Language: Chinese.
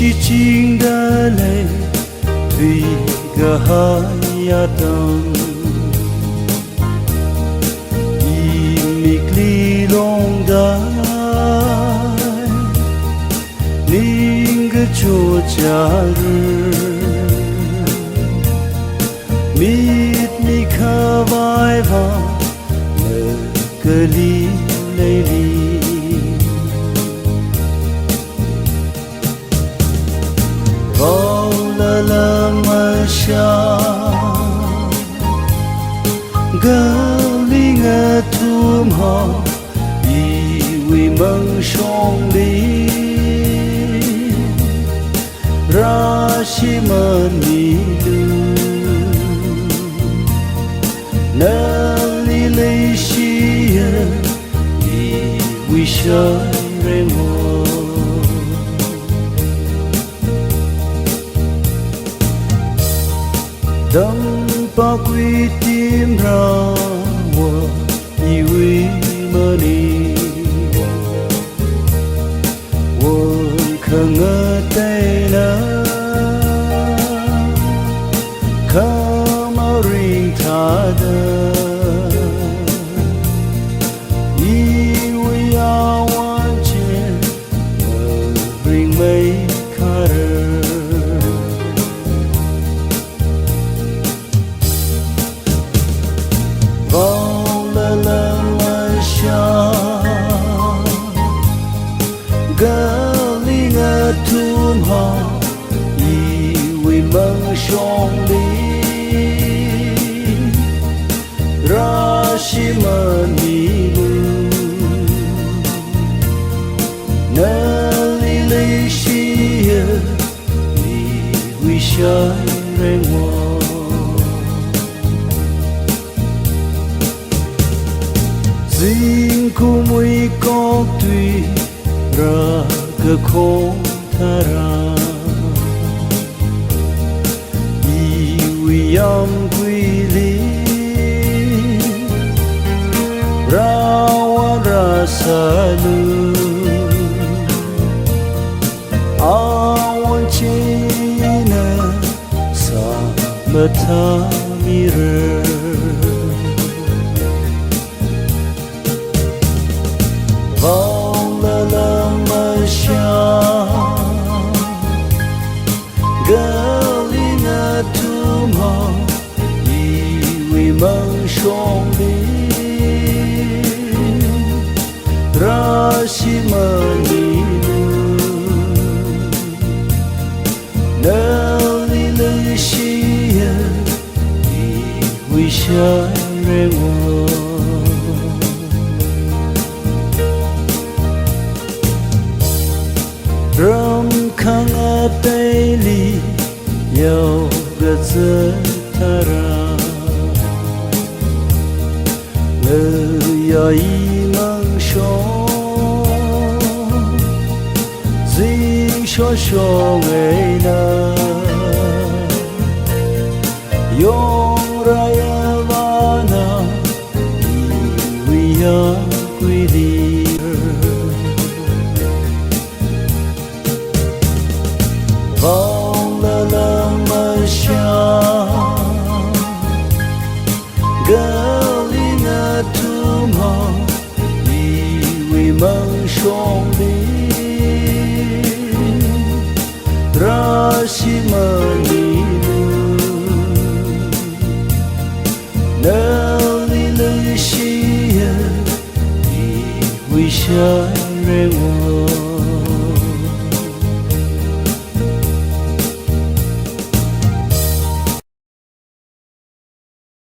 洗净的泪，对个海呀等，一米里龙的爱，另个作假日，密密可外望，那个里泪里。忘了那么想，格里个图嘛，以为梦想里，拉西么迷路，那里泪西呀，以为想人我。当把鬼点让我以为么你，我可我带了，可毛人他的，以为要完全我人没看人。忘了那么想，格里个图嘛，以为梦想里，拉西么迷路，那里泪西呀，以为想人我。Dinh ku mui kok tui ra ke kong thara Iwi yam kui li Rawan rasa lu Awan cina sama tamira忘了那么想，格里那图嘛，以为梦想里，拉西么迷路，那里泪西呀，以为想人我。让看阿带里有个字他让，我要一梦想，最小小爱那，用来呀哇那，以为呀归里。忘了那么想，格里那图嘛，以为梦想里，拉西么迷路，那里泪西呀，以为想人我。